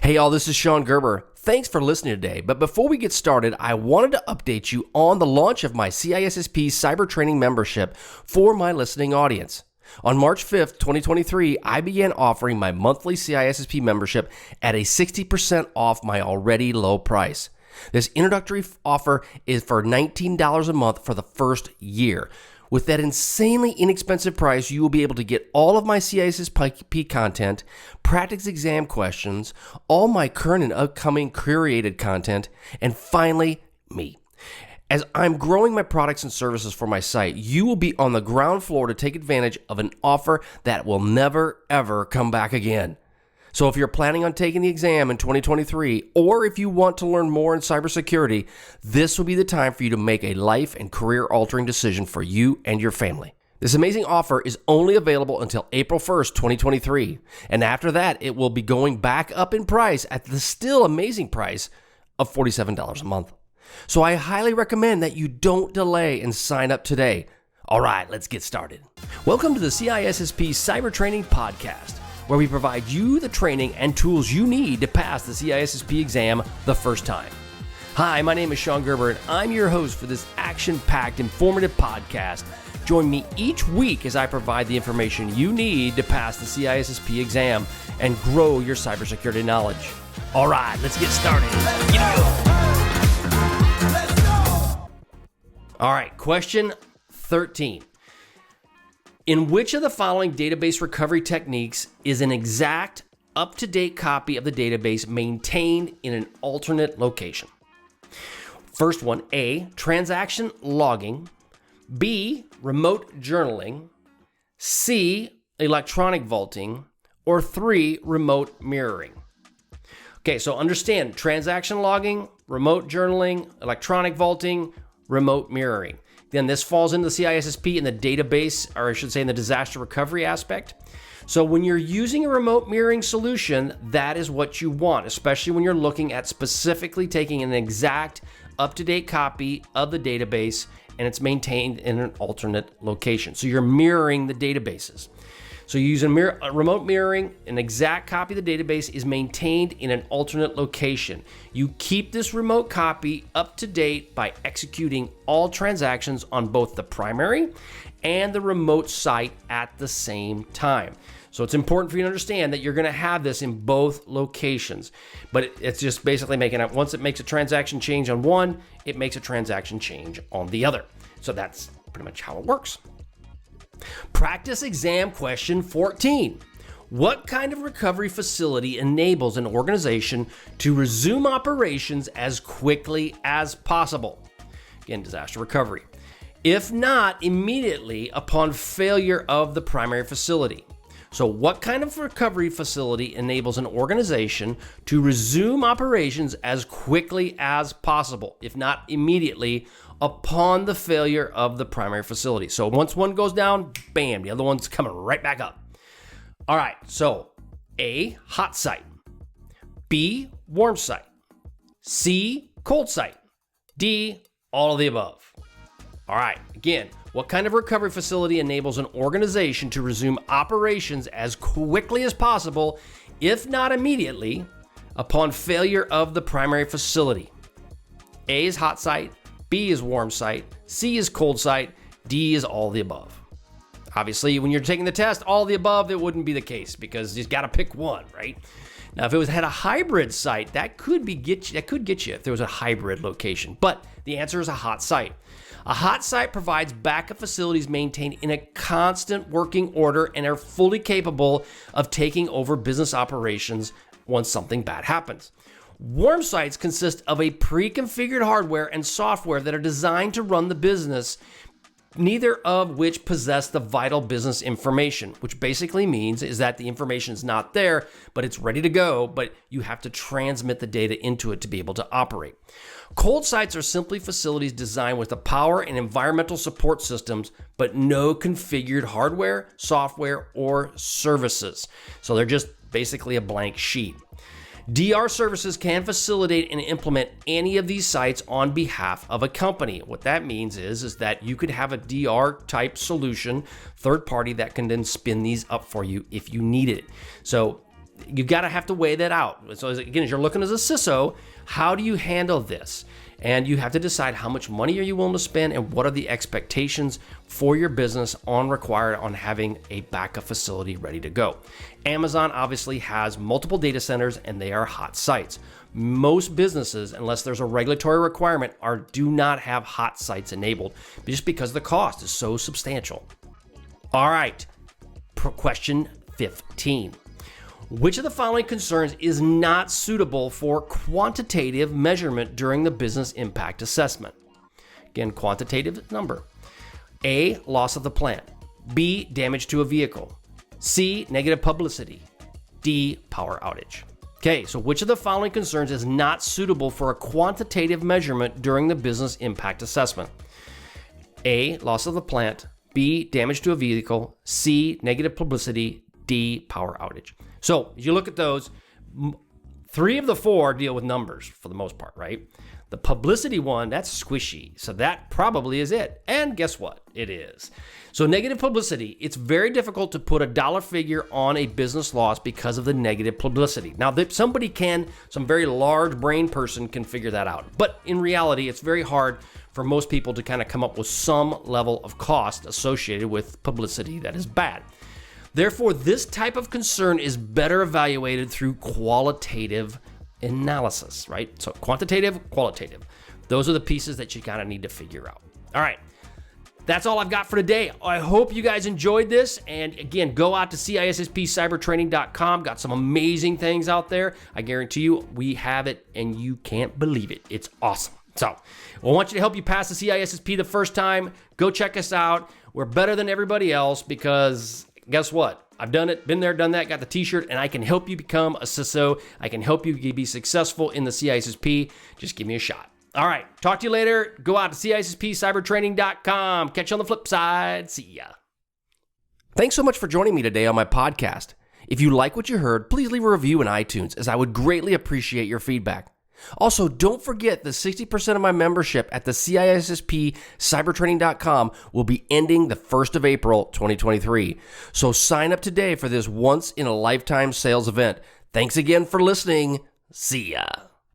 Hey y'all, this is Shon Gerber. Thanks for listening today. But before we get started, I wanted to update you on the launch of my CISSP Cyber Training membership for my listening audience. On March 5th, 2023, I began offering my monthly CISSP membership at a 60% off my already low price. This introductory offer is for $19 a month for the first year. With that insanely inexpensive price, you will be able to get all of my CISSP content, practice exam questions, all my current and upcoming curated content, and finally, me. As I'm growing my products and services for my site, you will be on the ground floor to take advantage of an offer that will never, ever come back again. So if you're planning on taking the exam in 2023, or if you want to learn more in cybersecurity, this will be the time for you to make a life and career-altering decision for you and your family. This amazing offer is only available until April 1st, 2023. And after that, it will be going back up in price at the still amazing price of $47 a month. So I highly recommend that you don't delay and sign up today. All right, let's get started. Welcome to the CISSP Cyber Training Podcast, where we provide you the training and tools you need to pass the CISSP exam the first time. Hi, my name is Shon Gerber, and I'm your host for this action-packed, informative podcast. Join me each week as I provide the information you need to pass the CISSP exam and grow your cybersecurity knowledge. All right, let's get started. Let's go. All right, question 13. In which of the following database recovery techniques is an exact, up-to-date copy of the database maintained in an alternate location? First one, A, transaction logging, B, remote journaling, C, electronic vaulting, or 3, remote mirroring. Okay, so understand transaction logging, remote journaling, electronic vaulting, remote mirroring. Then this falls into the CISSP in the database, or I should say in the disaster recovery aspect. So when you're using a remote mirroring solution, that is what you want, especially when you're looking at specifically taking an exact up-to-date copy of the database and it's maintained in an alternate location. So you're mirroring the databases. So you use a remote mirroring, an exact copy of the database is maintained in an alternate location. You keep this remote copy up to date by executing all transactions on both the primary and the remote site at the same time. So it's important for you to understand that you're going to have this in both locations, but it's just basically making it, once it makes a transaction change on one, it makes a transaction change on the other. So that's pretty much how it works. Practice exam question 14. What kind of recovery facility enables an organization to resume operations as quickly as possible? Again, disaster recovery. If not immediately upon failure of the primary facility. So what kind of recovery facility enables an organization to resume operations as quickly as possible, if not immediately, upon the failure of the primary facility? So once one goes down, bam, the other one's coming right back up. All right, so A, hot site. B, warm site. C, cold site. D, all of the above. All right, again, what kind of recovery facility enables an organization to resume operations as quickly as possible, if not immediately, upon failure of the primary facility? A is hot site, B is warm site, C is cold site, D is all the above. Obviously, when you're taking the test, all the above, it wouldn't be the case because you've got to pick one, right? Now, if it had a hybrid site, that could get you if there was a hybrid location. But the answer is a hot site. A hot site provides backup facilities maintained in a constant working order and are fully capable of taking over business operations once something bad happens. Warm sites consist of a pre-configured hardware and software that are designed to run the business, neither of which possess the vital business information, which basically means is that the information is not there, but it's ready to go, but you have to transmit the data into it to be able to operate. Cold sites are simply facilities designed with the power and environmental support systems, but no configured hardware, software, or services. So they're just basically a blank sheet. DR services can facilitate and implement any of these sites on behalf of a company. What that means is that you could have a DR type solution, third party, that can then spin these up for you if you need it. So you got to have to weigh that out. So again, as you're looking as a CISO, how do you handle this? And you have to decide how much money are you willing to spend and what are the expectations for your business required on having a backup facility ready to go. Amazon obviously has multiple data centers and they are hot sites. Most businesses, unless there's a regulatory requirement, do not have hot sites enabled just because the cost is so substantial. All right, question 15. Which of the following concerns is not suitable for quantitative measurement during the business impact assessment? Again, quantitative number. A, loss of the plant. B, damage to a vehicle. C, negative publicity. D, power outage. Okay, so which of the following concerns is not suitable for a quantitative measurement during the business impact assessment? A, loss of the plant. B, damage to a vehicle. C, negative publicity. D, power outage. So as you look at those, 3 of the 4 deal with numbers for the most part, right? The publicity one, that's squishy. So that probably is it. And guess what? It is. So negative publicity, it's very difficult to put a dollar figure on a business loss because of the negative publicity. Now, some very large brain person can figure that out. But in reality, it's very hard for most people to kind of come up with some level of cost associated with publicity that is bad. Therefore, this type of concern is better evaluated through qualitative analysis, right? So quantitative, qualitative. Those are the pieces that you kind of need to figure out. All right. That's all I've got for today. I hope you guys enjoyed this. And again, go out to CISSP Got some amazing things out there. I guarantee you we have it and you can't believe it. It's awesome. So I want you to help you pass the CISSP the first time. Go check us out. We're better than everybody else because guess what? I've done it, been there, done that, got the t-shirt, and I can help you become a CISO. I can help you be successful in the CISSP. Just give me a shot. All right, talk to you later. Go out to CISSP Catch you on the flip side. See ya. Thanks so much for joining me today on my podcast. If you like what you heard, please leave a review in iTunes, as I would greatly appreciate your feedback. Also, don't forget the 60% of my membership at the CISSP cybertraining.com will be ending the 1st of April, 2023. So sign up today for this once-in-a-lifetime sales event. Thanks again for listening. See ya.